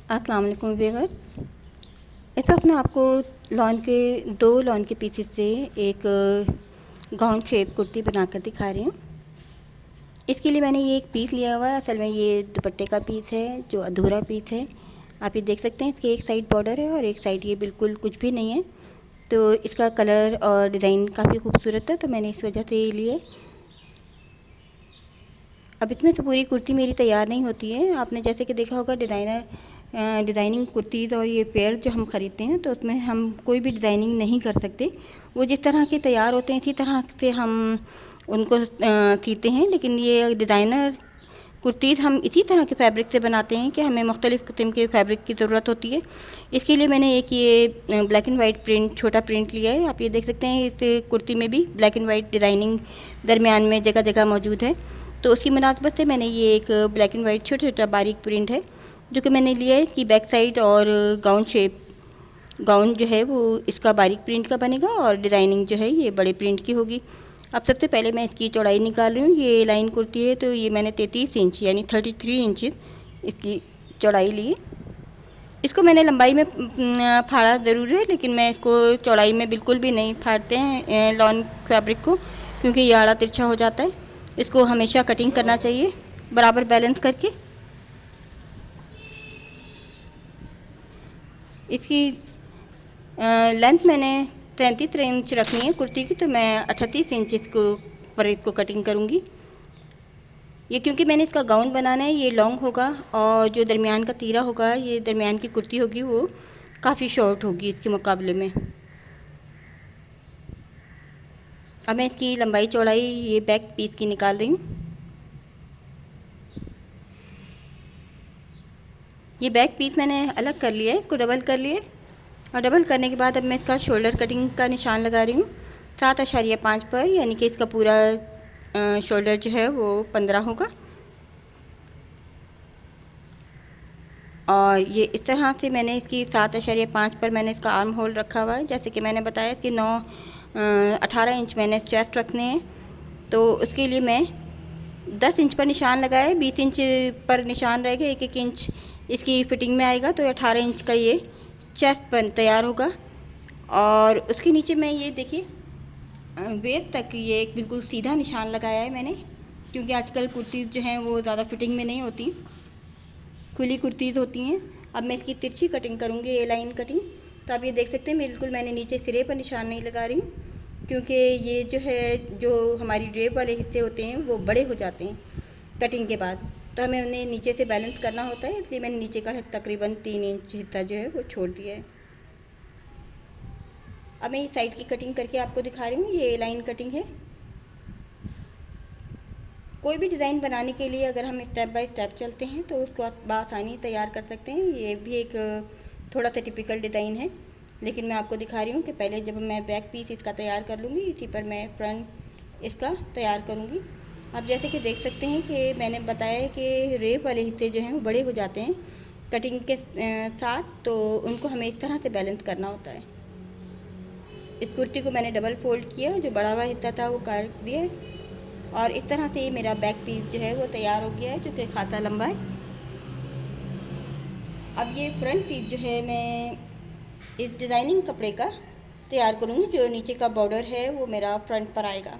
अस्सलाम वालेकुम व्यूअर। इस वक्त मैं आपको दो लॉन के पीसेस से एक गाउन शेप कुर्ती बनाकर दिखा रही हूँ। इसके लिए मैंने ये एक पीस लिया हुआ है। असल में ये दुपट्टे का पीस है जो अधूरा पीस है। आप ये देख सकते हैं, इसके एक साइड बॉर्डर है और एक साइड ये बिल्कुल कुछ भी नहीं है। तो इसका कलर और डिज़ाइन काफ़ी खूबसूरत है, तो मैंने इस वजह से ये लिए। अब इसमें से पूरी कुर्ती मेरी तैयार नहीं होती है। आपने जैसे कि देखा होगा डिज़ाइनिंग कुर्तीज़ और ये पेयर जो हम ख़रीदते हैं तो उसमें हम कोई भी डिज़ाइनिंग नहीं कर सकते। वो जिस तरह के तैयार होते हैं इसी तरह से हम उनको सीते हैं। लेकिन ये डिज़ाइनर कुर्तीज़ हम इसी तरह के फैब्रिक से बनाते हैं कि हमें मुख्तलिफ़ किस्म के फैब्रिक की ज़रूरत होती है। इसके लिए मैंने एक ये ब्लैक एंड वाइट प्रिंट, छोटा प्रिंट लिया है। आप ये देख सकते हैं, इस कुर्ती में भी ब्लैक एंड वाइट डिज़ाइनिंग दरमियान में जगह जगह मौजूद है। तो उसकी मुनासबत से मैंने ये एक ब्लैक एंड वाइट छोटा छोटा बारीक प्रिंट है जो कि मैंने लिया है कि बैक साइड और गाउन जो है वो इसका बारीक प्रिंट का बनेगा और डिज़ाइनिंग जो है ये बड़े प्रिंट की होगी। अब सबसे पहले मैं इसकी चौड़ाई निकाल रही हूँ। ये लाइन कुर्ती है तो ये मैंने 33 इंच यानी 33 इंचज़ इसकी चौड़ाई ली। इसको मैंने लंबाई में फाड़ा ज़रूर है, लेकिन मैं इसको चौड़ाई में बिल्कुल भी नहीं फाड़ते हैं लॉन फैब्रिक को, क्योंकि ये आड़ा तिरछा हो जाता है। इसको हमेशा कटिंग करना चाहिए बराबर बैलेंस करके। इसकी लेंथ मैंने 33 इंच रखनी है कुर्ती की, तो मैं 38 इंच इसको कटिंग करूँगी। ये क्योंकि मैंने इसका गाउन बनाना है, ये लॉन्ग होगा और जो दरमियान का तीरा होगा, ये दरमियान की कुर्ती होगी, वो काफ़ी शॉर्ट होगी इसके मुकाबले में। अब मैं इसकी लंबाई चौड़ाई ये बैक पीस की निकाल रही हूँ। ये बैक पीस मैंने अलग कर लिया है, इसको डबल कर लिए और डबल करने के बाद अब मैं इसका शोल्डर कटिंग का निशान लगा रही हूँ 7.5 पर, यानी कि इसका पूरा शोल्डर जो है वो 15 होगा। और ये इस तरह से मैंने इसकी 7.5 पर मैंने इसका आर्म होल रखा हुआ है। जैसे कि मैंने बताया कि 18 इंच मैंने चेस्ट रखने हैं, तो उसके लिए मैं 10 इंच पर निशान लगाया, 20 इंच पर निशान रहेगा, एक एक इंच इसकी फिटिंग में आएगा, तो 18 इंच का ये चेस्ट बन तैयार होगा। और उसके नीचे मैं ये देखिए वेस्ट तक ये एक बिल्कुल सीधा निशान लगाया है मैंने, क्योंकि आजकल कुर्तीज़ जो हैं वो ज़्यादा फिटिंग में नहीं होती, खुली कुर्तीज़ होती हैं। अब मैं इसकी तिरछी कटिंग करूँगी, ए लाइन कटिंग। तो आप ये देख सकते हैं बिल्कुल मैंने नीचे सिरे पर निशान नहीं लगा रही हूँ, क्योंकि ये जो है जो हमारी ड्रेप वाले हिस्से होते हैं वो बड़े हो जाते हैं कटिंग के बाद, तो हमें उन्हें नीचे से बैलेंस करना होता है, इसलिए मैंने नीचे का तकरीबन 3 इंच हिस्सा जो है वो छोड़ दिया है। अब मैं इस साइड की कटिंग करके आपको दिखा रही हूँ। ये ए लाइन कटिंग है। कोई भी डिज़ाइन बनाने के लिए अगर हम स्टेप बाय स्टेप चलते हैं तो उसको आप बआसानी तैयार कर सकते हैं। ये भी एक थोड़ा सा टिपिकल डिज़ाइन है, लेकिन मैं आपको दिखा रही हूँ कि पहले जब मैं बैक पीस इसका तैयार कर लूँगी, इसी पर मैं फ्रंट इसका तैयार करूँगी। आप जैसे कि देख सकते हैं कि मैंने बताया है कि रेप वाले हिस्से जो हैं वो बड़े हो जाते हैं कटिंग के साथ, तो उनको हमें इस तरह से बैलेंस करना होता है। इस कुर्ती को मैंने डबल फोल्ड किया, जो बड़ा हुआ हिस्सा था वो काट दिया और इस तरह से मेरा बैक पीस जो है वो तैयार हो गया है, जो कि खाता लंबा है। अब ये फ्रंट पीस जो है मैं इस डिज़ाइनिंग कपड़े का तैयार करूँगी। जो नीचे का बॉर्डर है वो मेरा फ्रंट पर आएगा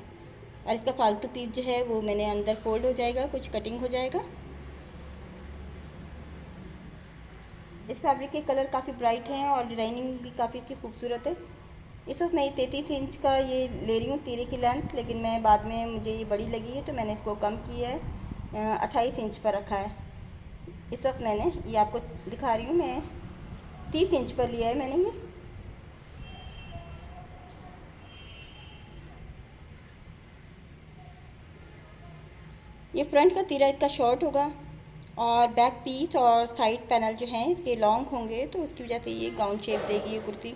और इसका फालतू पीस जो है वो मैंने अंदर फोल्ड हो जाएगा, कुछ कटिंग हो जाएगा। इस फैब्रिक के कलर काफ़ी ब्राइट हैं और डिज़ाइनिंग भी काफ़ी अच्छी खूबसूरत है। इस वक्त मैं 33 इंच का ये ले रही हूँ तीरे की लेंथ, लेकिन मैं बाद में मुझे ये बड़ी लगी है तो मैंने इसको कम किया है, 28 इंच पर रखा है। इस वक्त मैंने ये आपको दिखा रही हूँ, मैं 30 इंच पर लिया है मैंने ये फ्रंट का तीरा इसका शॉर्ट होगा और बैक पीस और साइड पैनल जो हैं इसके लॉन्ग होंगे, तो उसकी वजह से ये गाउन शेप देगी ये कुर्ती।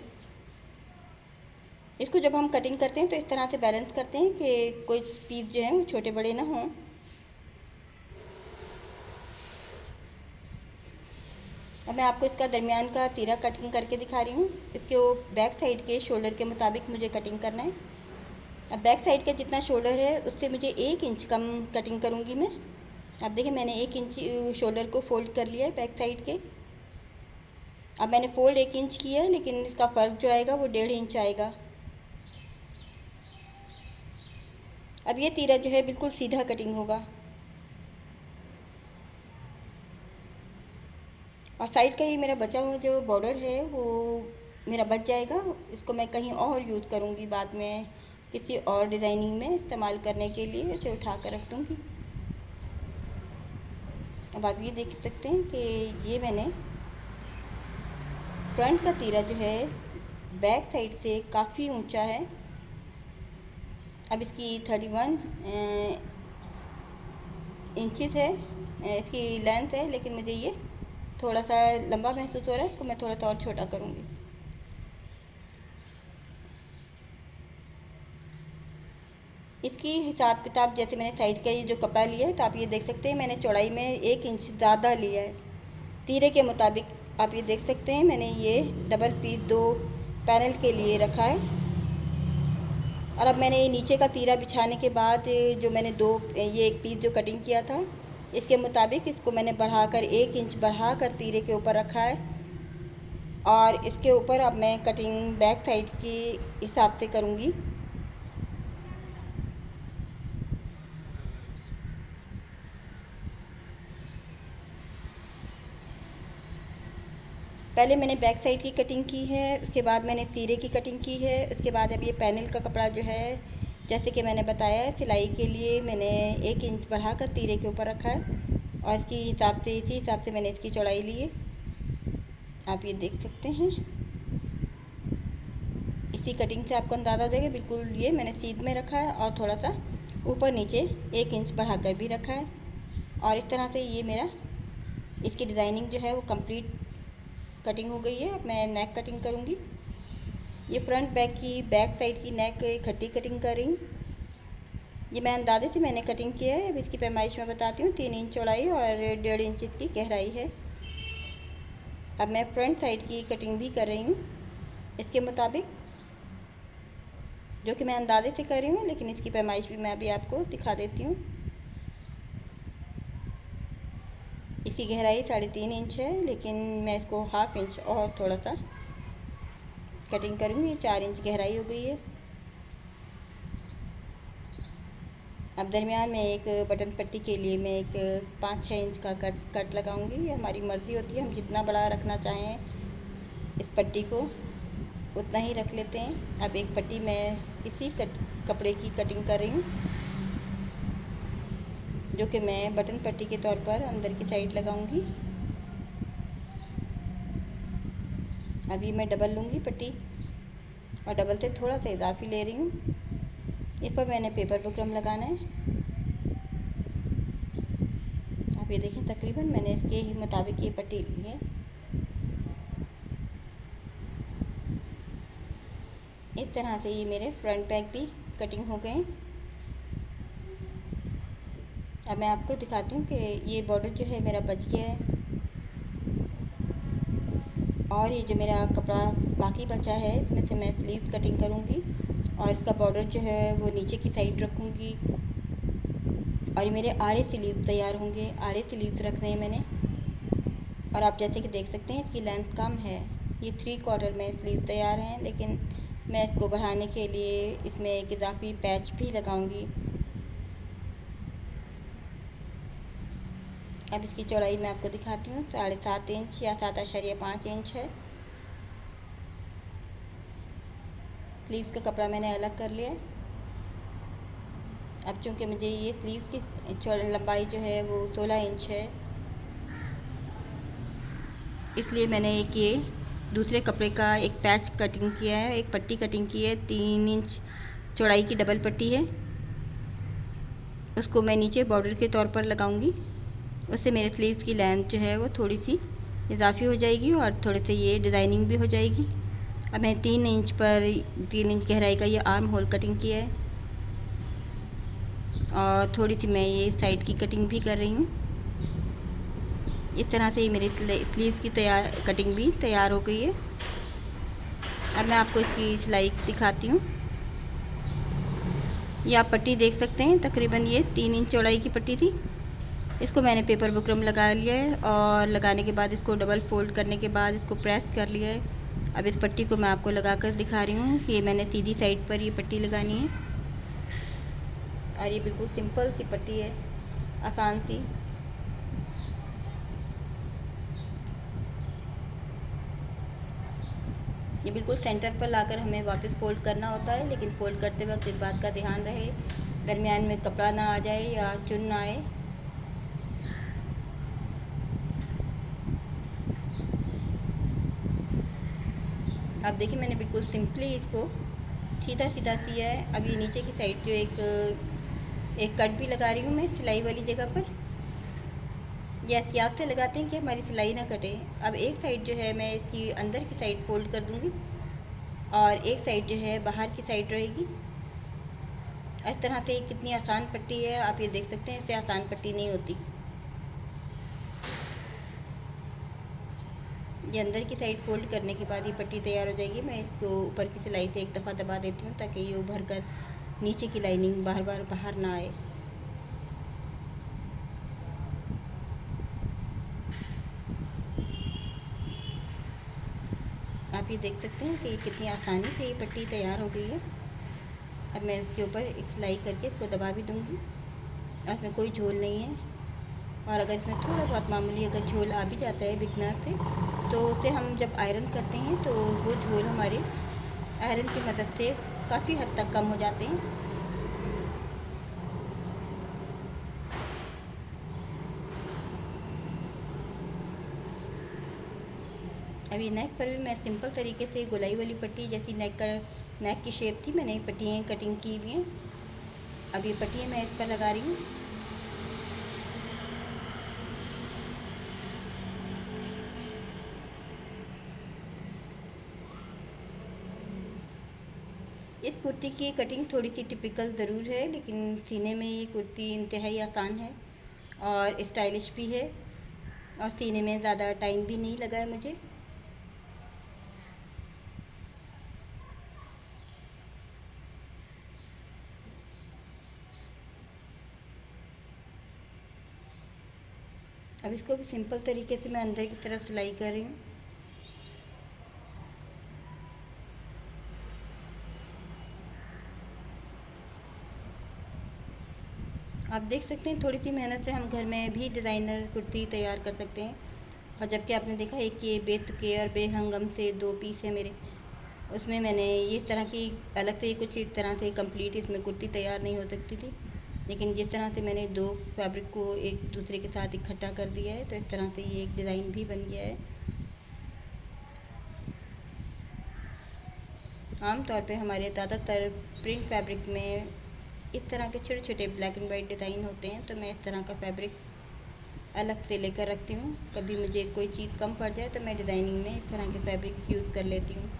इसको जब हम कटिंग करते हैं तो इस तरह से बैलेंस करते हैं कि कोई पीस जो है वो छोटे बड़े ना हों। अब मैं आपको इसका दरमियान का तीरा कटिंग करके दिखा रही हूँ। इसके बैक साइड के शोल्डर के मुताबिक मुझे कटिंग करना है। अब बैक साइड का जितना शोल्डर है उससे मुझे 1 इंच कम कटिंग करूँगी मैं। अब देखिए मैंने 1 इंच शोल्डर को फोल्ड कर लिया है बैक साइड के। अब मैंने फोल्ड 1 इंच किया है, लेकिन इसका फ़र्क जो आएगा वो 1.5 इंच आएगा। अब ये तीरा जो है बिल्कुल सीधा कटिंग होगा और साइड का ये मेरा बचा हुआ जो बॉर्डर है वो मेरा बच जाएगा। इसको मैं कहीं और यूज़ करूँगी बाद में, किसी और डिज़ाइनिंग में इस्तेमाल करने के लिए इसे उठा कर रख दूँगी। अब आप ये देख सकते हैं कि ये मैंने फ्रंट का तीरा जो है बैक साइड से काफ़ी ऊंचा है। अब इसकी 31 इंचेस है इसकी लेंथ है, लेकिन मुझे ये थोड़ा सा लंबा महसूस हो रहा है, इसको मैं थोड़ा सा और छोटा करूँगी। इसकी हिसाब किताब जैसे मैंने साइड का ये जो कपड़ा लिया है, तो आप ये देख सकते हैं मैंने चौड़ाई में 1 इंच ज़्यादा लिया है तीरे के मुताबिक। आप ये देख सकते हैं मैंने ये डबल पीस 2 पैनल के लिए रखा है। और अब मैंने नीचे का तीरा बिछाने के बाद जो मैंने ये एक पीस जो कटिंग किया था, इसके मुताबिक इसको मैंने बढ़ाकर 1 इंच बढ़ाकर तीरे के ऊपर रखा है। और इसके ऊपर अब मैं कटिंग बैक साइड की हिसाब से करूँगी। पहले मैंने बैक साइड की कटिंग की है, उसके बाद मैंने तीरे की कटिंग की है, उसके बाद अब ये पैनल का कपड़ा जो है जैसे कि मैंने बताया सिलाई के लिए मैंने 1 इंच बढ़ाकर तीरे के ऊपर रखा है और इसकी हिसाब से इसी हिसाब से मैंने इसकी चौड़ाई ली है। आप ये देख सकते हैं इसी कटिंग से आपको अंदाज़ा हो जाएगा बिल्कुल ये मैंने सीध में रखा है और थोड़ा सा ऊपर नीचे 1 इंच बढ़ाकर भी रखा है। और इस तरह से ये मेरा इसकी डिज़ाइनिंग जो है वो कंप्लीट कटिंग हो गई है। अब मैं नेक कटिंग करूँगी। ये फ्रंट बैक की बैक साइड की नेक इकट्ठी कटिंग कर रही हूँ। ये मैं अंदाजे से मैंने कटिंग किया है। अब इसकी पैमाइश मैं बताती हूँ, 3 इंच चौड़ाई और 1.5 इंच इसकी गहराई है। अब मैं फ्रंट साइड की कटिंग भी कर रही हूँ इसके मुताबिक, जो कि मैं अंदाजे से कर रही हूँ, लेकिन इसकी पैमाइश भी मैं अभी आपको दिखा देती हूँ। इसकी गहराई 3.5 इंच है, लेकिन मैं इसको 1/2 इंच और थोड़ा सा कटिंग करूँगी। 4 इंच गहराई हो गई है। अब दरमियान में एक बटन पट्टी के लिए मैं एक 5-6 इंच का कट लगाऊंगी। ये हमारी मर्ज़ी होती है, हम जितना बड़ा रखना चाहें इस पट्टी को उतना ही रख लेते हैं। अब एक पट्टी मैं इसी कपड़े की कटिंग कर रही हूँ, जो कि मैं बटन पट्टी के तौर पर अंदर की साइड लगाऊंगी। अभी मैं डबल लूँगी पट्टी और डबल से थोड़ा सा इजाफी ले रही हूँ। इस पर मैंने पेपर बुकरम लगाना है। आप ये देखें तकरीबन मैंने इसके ही मुताबिक ये पट्टी ली है। इस तरह से ये मेरे फ्रंट बैक भी कटिंग हो गए। अब मैं आपको दिखाती हूँ कि ये बॉर्डर जो है मेरा बच गया है और ये जो मेरा कपड़ा बाकी बचा है इसमें से मैं स्लीव कटिंग करूँगी और इसका बॉर्डर जो है वो नीचे की साइड रखूँगी। और ये मेरे आड़े स्लीव तैयार होंगे, आड़े स्लीव्स रखने हैं मैंने। और आप जैसे कि देख सकते हैं इसकी लेंथ कम है, ये 3/4 में स्लीव तैयार हैं, लेकिन मैं इसको बढ़ाने के लिए इसमें एक इजाफी पैच भी लगाऊंगी। अब इसकी चौड़ाई मैं आपको दिखाती हूँ, 7.5 इंच या 7.5 इंच है। स्लीव्स का कपड़ा मैंने अलग कर लिया। अब चूँकि मुझे ये स्लीव्स की लंबाई जो है वो 16 इंच है, इसलिए मैंने एक ये दूसरे कपड़े का एक पैच कटिंग किया है, एक पट्टी कटिंग की है। 3 इंच चौड़ाई की डबल पट्टी है, उसको मैं नीचे बॉर्डर के तौर पर लगाऊंगी। उससे मेरे स्लीव्स की लेंथ जो है वो थोड़ी सी इजाफी हो जाएगी और थोड़े से ये डिज़ाइनिंग भी हो जाएगी। अब मैं 3 इंच पर 3 इंच गहराई का ये आर्म होल कटिंग किया है और थोड़ी सी मैं ये साइड की कटिंग भी कर रही हूँ। इस तरह से ही मेरी स्लीव की कटिंग भी तैयार हो गई है। अब मैं आपको इसकी सिलाई दिखाती हूँ। ये आप पट्टी देख सकते हैं, तकरीबन ये 3 इंच चौड़ाई की पट्टी थी। इसको मैंने पेपर बुकरम लगा लिया है और लगाने के बाद इसको डबल फोल्ड करने के बाद इसको प्रेस कर लिया है। अब इस पट्टी को मैं आपको लगा कर दिखा रही हूँ कि मैंने सीधी साइड पर ये पट्टी लगानी है और ये बिल्कुल सिंपल सी पट्टी है, आसान सी। ये बिल्कुल सेंटर पर लाकर हमें वापस फोल्ड करना होता है, लेकिन फोल्ड करते वक्त इस बात का ध्यान रहे दरमियान में कपड़ा ना आ जाए या चुन ना आए। अब देखिए मैंने बिल्कुल सिंपली इसको सीधा सीधा सिया है। अब ये नीचे की साइड जो एक कट भी लगा रही हूँ मैं सिलाई वाली जगह पर। ये एहतियात से लगाते हैं कि हमारी सिलाई ना कटे। अब एक साइड जो है मैं इसकी अंदर की साइड फोल्ड कर दूँगी और एक साइड जो है बाहर की साइड रहेगी। इस तरह से कितनी आसान पट्टी है, आप ये देख सकते हैं। इससे आसान पट्टी नहीं होती। ये अंदर की साइड फोल्ड करने के बाद ये पट्टी तैयार हो जाएगी। मैं इसको ऊपर की सिलाई से एक दफ़ा दबा देती हूँ ताकि ये उभर कर नीचे की लाइनिंग बार बार बाहर ना आए। आप ये देख सकते हैं कि कितनी आसानी से ये पट्टी तैयार हो गई है। अब मैं इसके ऊपर एक सिलाई करके इसको दबा भी दूँगी और इसमें कोई झोल नहीं है। और अगर इसमें थोड़ा बहुत मामूली अगर झोल आ भी जाता है बिगनर से, तो उसे हम जब आयरन करते हैं तो वो झोल हमारे आयरन की मदद से काफ़ी हद तक कम हो जाते हैं। अभी नेक पर भी मैं सिंपल तरीके से गोलाई वाली पट्टी जैसी नेक की शेप थी, मैंने पट्टियाँ कटिंग की हुई हैं। अब ये पट्टियाँ मैं इस पर लगा रही हूँ। इस कुर्ती की कटिंग थोड़ी सी टिपिकल ज़रूर है, लेकिन सीने में ये कुर्ती इंतहाई आसान है और स्टाइलिश भी है और सीने में ज़्यादा टाइम भी नहीं लगा है मुझे। अब इसको भी सिंपल तरीके से मैं अंदर की तरफ सिलाई कर रही हूँ। आप देख सकते हैं थोड़ी सी मेहनत से हम घर में भी डिज़ाइनर कुर्ती तैयार कर सकते हैं। और जबकि आपने देखा है कि ये बेतुके और बेहंगम से 2 पीस है मेरे, उसमें मैंने इस तरह की अलग से कुछ इस तरह से कंप्लीट इसमें कुर्ती तैयार नहीं हो सकती थी, लेकिन जिस तरह से मैंने 2 फैब्रिक को एक दूसरे के साथ इकट्ठा कर दिया है तो इस तरह से ये एक डिज़ाइन भी बन गया है। आम तौर पे हमारे ज़्यादातर प्रिंट फैब्रिक में इस तरह के छोटे छोटे ब्लैक एंड वाइट डिज़ाइन होते हैं, तो मैं इस तरह का फैब्रिक अलग से लेकर रखती हूँ। कभी मुझे कोई चीज़ कम पड़ जाए तो मैं डिज़ाइनिंग में इस तरह के फैब्रिक यूज़ कर लेती हूँ।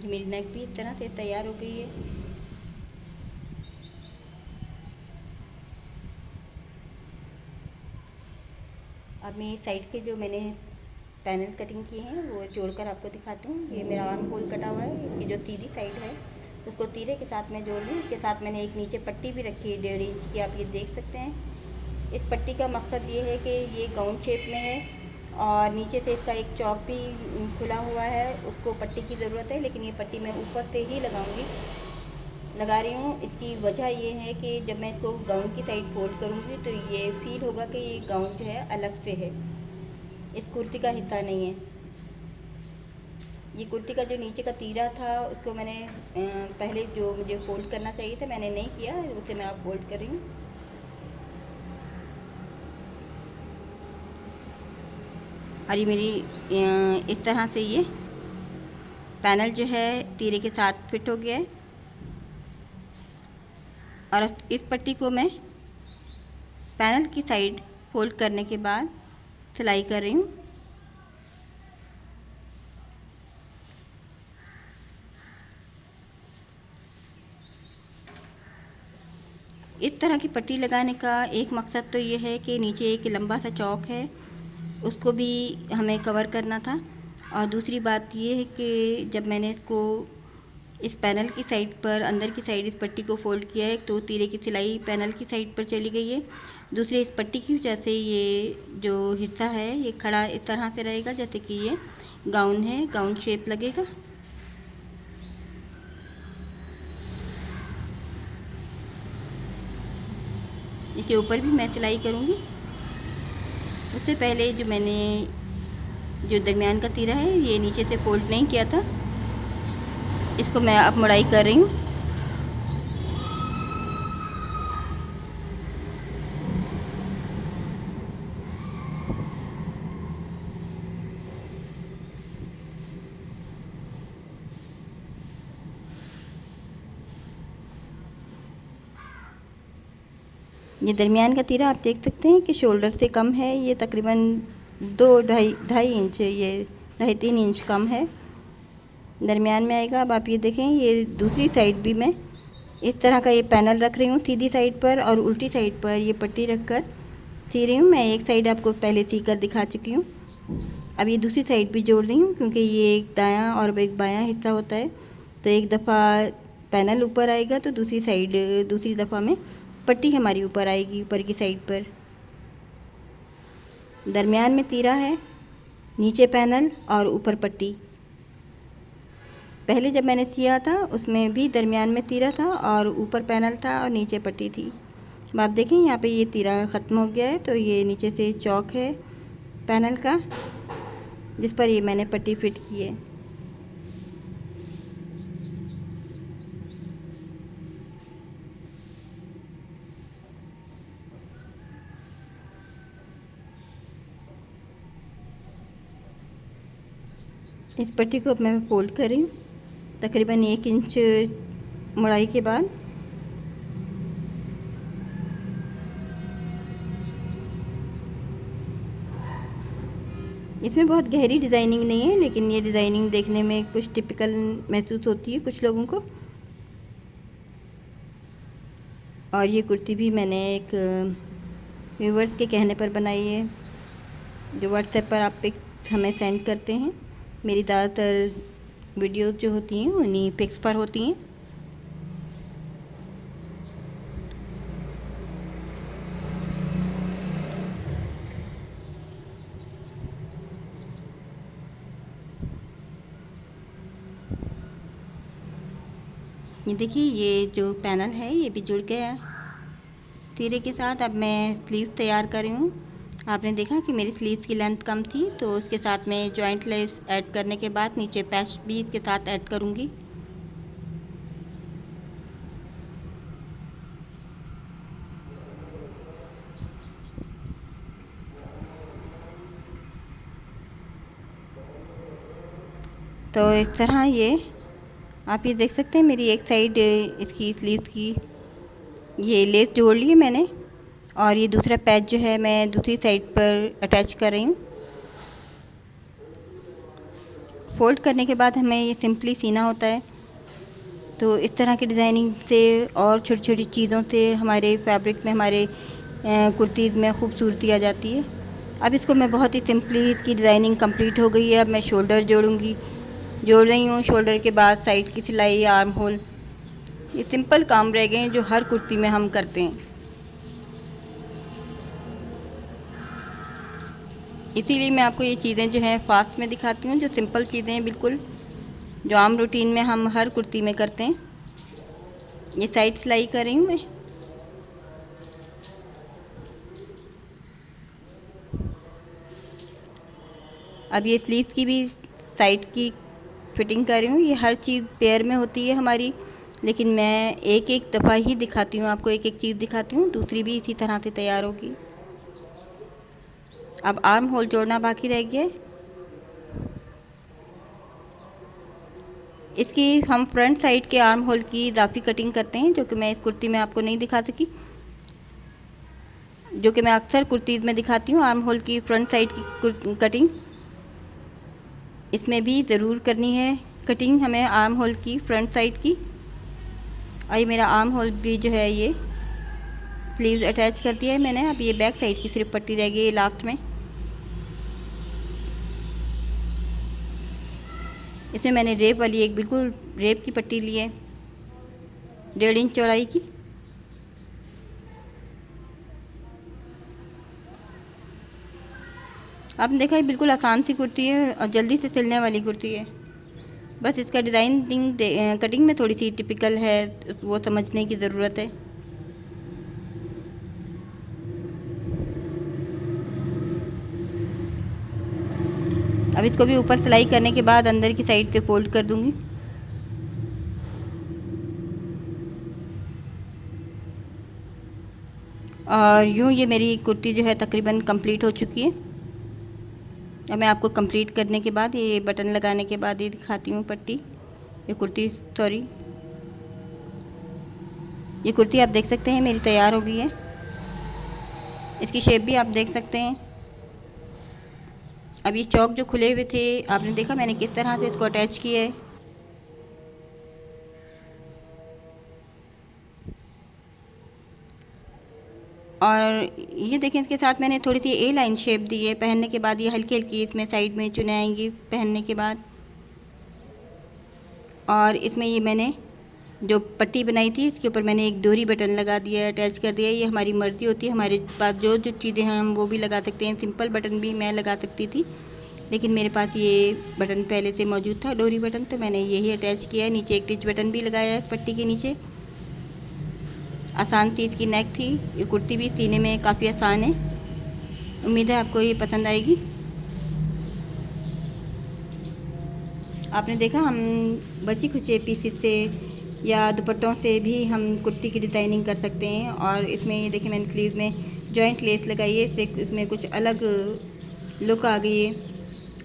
मेरी नेक भी इस तरह से तैयार हो गई है। अब मैं साइड के जो मैंने पैनल कटिंग किए हैं वो जोड़कर आपको दिखाती हूँ। ये मेरा आर्म होल कटा हुआ है, ये जो सीधी साइड है उसको तीरे के साथ मैं जोड़ लूँ। इसके साथ मैंने एक नीचे पट्टी भी रखी है 1.5 इंच की, आप ये देख सकते हैं। इस पट्टी का मकसद ये है कि ये गाउन शेप में है और नीचे से इसका एक चौक भी खुला हुआ है, उसको पट्टी की ज़रूरत है, लेकिन ये पट्टी मैं ऊपर से ही लगा रही हूँ। इसकी वजह ये है कि जब मैं इसको गाउन की साइड फोल्ड करूँगी तो ये फील होगा कि ये गाउन जो है अलग से है, इस कुर्ती का हिस्सा नहीं है। ये कुर्ती का जो नीचे का तीरा था उसको मैंने पहले जो मुझे फोल्ड करना चाहिए था मैंने नहीं किया, उसे मैं अब फोल्ड कर रही हूँ। और ये मेरी इस तरह से ये पैनल जो है तीरे के साथ फिट हो गया है। और इस पट्टी को मैं पैनल की साइड फोल्ड करने के बाद सिलाई कर रही हूँ। इस तरह की पट्टी लगाने का एक मकसद तो ये है कि नीचे एक लंबा सा चौक है उसको भी हमें कवर करना था। और दूसरी बात ये है कि जब मैंने इसको इस पैनल की साइड पर अंदर की साइड इस पट्टी को फोल्ड किया है तो तीरे की सिलाई पैनल की साइड पर चली गई है। दूसरी इस पट्टी की वजह से ये जो हिस्सा है ये खड़ा इस तरह से रहेगा जैसे कि ये गाउन है, गाउन शेप लगेगा। इसके ऊपर भी मैं सिलाई करूँगी। उससे पहले जो मैंने जो दरमियान का तीरा है ये नीचे से फोल्ड नहीं किया था, इसको मैं अब मुड़ाई कर रही हूँ। ये दरमियान का तीरा आप देख सकते हैं कि शोल्डर से कम है, ये तकरीबन 2-2.5 इंच, ये 2.5-3 इंच कम है, दरमियान में आएगा। अब आप ये देखें, ये दूसरी साइड भी मैं इस तरह का ये पैनल रख रही हूँ सीधी साइड पर और उल्टी साइड पर ये पट्टी रख कर सी रही हूँ। मैं एक साइड आपको पहले सी कर दिखा चुकी हूँ, अब ये दूसरी साइड भी जोड़ रही हूँ क्योंकि ये एक दायां और एक बायां हिस्सा होता है। तो एक दफ़ा पैनल ऊपर आएगा तो दूसरी दफ़ा में पट्टी हमारी ऊपर आएगी, ऊपर की साइड पर। दरमियान में तीरा है, नीचे पैनल और ऊपर पट्टी। पहले जब मैंने सिया था उसमें भी दरमियान में तीरा था और ऊपर पैनल था और नीचे पट्टी थी। अब आप देखें यहाँ पे ये तीरा ख़त्म हो गया है, तो ये नीचे से चौक है पैनल का जिस पर ये मैंने पट्टी फिट की है। इस पट्टी को अब मैं फोल्ड कर रही हूँ तकरीबन 1 इंच मुड़ाई के बाद। इसमें बहुत गहरी डिज़ाइनिंग नहीं है, लेकिन ये डिज़ाइनिंग देखने में कुछ टिपिकल महसूस होती है कुछ लोगों को। और ये कुर्ती भी मैंने एक व्यूवर्स के कहने पर बनाई है, जो व्हाट्सएप पर आप पिक हमें सेंड करते हैं। मेरी ज़्यादातर वीडियोज़ जो होती हैं उन्हीं पिक्स पर होती हैं। ये देखिए, ये जो पैनल है ये भी जुड़ गया तीरे के साथ। अब मैं स्लीव तैयार कर रही हूँ। आपने देखा कि मेरी स्लीव्स की लेंथ कम थी, तो उसके साथ में जॉइंट लेस ऐड करने के बाद नीचे पैच भी इसके साथ ऐड करूँगी। तो इस तरह ये आप ये देख सकते हैं, मेरी एक साइड इसकी स्लीव की ये लेस जोड़ ली है मैंने, और ये दूसरा पैच जो है मैं दूसरी साइड पर अटैच कर रही हूँ। फोल्ड करने के बाद हमें ये सिंपली सीना होता है, तो इस तरह की डिज़ाइनिंग से और छोटी छोटी चीज़ों से हमारे फैब्रिक में, हमारे कुर्तीज़ में खूबसूरती आ जाती है। अब इसको मैं बहुत ही सिंपली, इसकी डिज़ाइनिंग कंप्लीट हो गई है। अब मैं शोल्डर जोड़ रही हूँ। शोल्डर के बाद साइड की सिलाई, आर्म होल, ये सिंपल काम रह गए हैं जो हर कुर्ती में हम करते हैं। इसीलिए मैं आपको ये चीज़ें जो हैं फास्ट में दिखाती हूँ, जो सिंपल चीज़ें हैं बिल्कुल, जो आम रूटीन में हम हर कुर्ती में करते हैं। ये साइड सिलाई कर रही हूँ मैं। अब ये स्लीव की भी साइड की फिटिंग कर रही हूँ। ये हर चीज़ पेयर में होती है हमारी, लेकिन मैं एक एक दफ़ा ही दिखाती हूँ आपको, एक एक चीज़ दिखाती हूँ। दूसरी भी इसी तरह से तैयार होगी। अब आर्म होल जोड़ना बाकी रह गया है। इसकी हम फ्रंट साइड के आर्म होल की इजाफी कटिंग करते हैं, जो कि मैं इस कुर्ती में आपको नहीं दिखा सकी, जो कि मैं अक्सर कुर्तीज़ में दिखाती हूँ। आर्म होल की फ्रंट साइड की कटिंग इसमें भी ज़रूर करनी है, कटिंग हमें आर्म होल की फ्रंट साइड की। और ये मेरा आर्म होल भी जो है ये स्लीव्स अटैच कर दिया है मैंने। अब ये बैक साइड की सिर्फ पट्टी रह गई है लास्ट में। इसमें मैंने रेप वाली एक बिल्कुल रेप की पट्टी ली है 1.5 इंच चौड़ाई की। आपने देखा है बिल्कुल आसान सी कुर्ती है और जल्दी से सिलने वाली कुर्ती है। बस इसका डिज़ाइनिंग कटिंग में थोड़ी सी टिपिकल है, वो समझने की ज़रूरत है। अब इसको भी ऊपर सिलाई करने के बाद अंदर की साइड से फोल्ड कर दूंगी। और यूँ ये मेरी कुर्ती जो है तकरीबन कंप्लीट हो चुकी है। अब मैं आपको कंप्लीट करने के बाद, ये बटन लगाने के बाद ये दिखाती हूँ पट्टी, ये कुर्ती, सॉरी, ये कुर्ती आप देख सकते हैं मेरी तैयार हो गई है। इसकी शेप भी आप देख सकते हैं। अब ये चौक जो खुले हुए थे, आपने देखा मैंने किस तरह से इसको अटैच किया है। और ये देखें, इसके साथ मैंने थोड़ी सी ए लाइन शेप दी है। पहनने के बाद ये हल्की हल्की इसमें साइड में चुने आएंगी पहनने के बाद। और इसमें ये मैंने जो पट्टी बनाई थी इसके ऊपर मैंने एक डोरी बटन लगा दिया है, अटैच कर दिया है। ये हमारी मर्ज़ी होती है, हमारे पास जो जो चीज़ें हैं हम वो भी लगा सकते हैं। सिंपल बटन भी मैं लगा सकती थी, लेकिन मेरे पास ये बटन पहले से मौजूद था, डोरी बटन, तो मैंने यही अटैच किया है। नीचे एक टिच बटन भी लगाया है पट्टी के नीचे। आसान सी इसकी नेक थी। ये कुर्ती भी सीने में काफ़ी आसान है। उम्मीद है आपको ये पसंद आएगी। आपने देखा हम बची खुचे पीसेस से या दुपट्टों से भी हम कुर्ती की डिज़ाइनिंग कर सकते हैं। और इसमें ये देखिए मैंने स्लीव में जॉइंट लेस लगाई है, इससे इसमें कुछ अलग लुक आ गई है।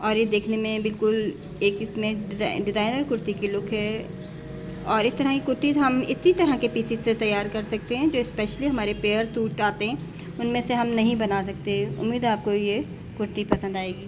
और ये देखने में बिल्कुल एक इसमें डिज़ाइनर कुर्ती की लुक है। और इस तरह की कुर्ती हम इसी तरह के पीसेस से तैयार कर सकते हैं जो स्पेशली हमारे पेयर सूट आते हैं, उनमें से हम नहीं बना सकते। उम्मीद है आपको ये कुर्ती पसंद आएगी।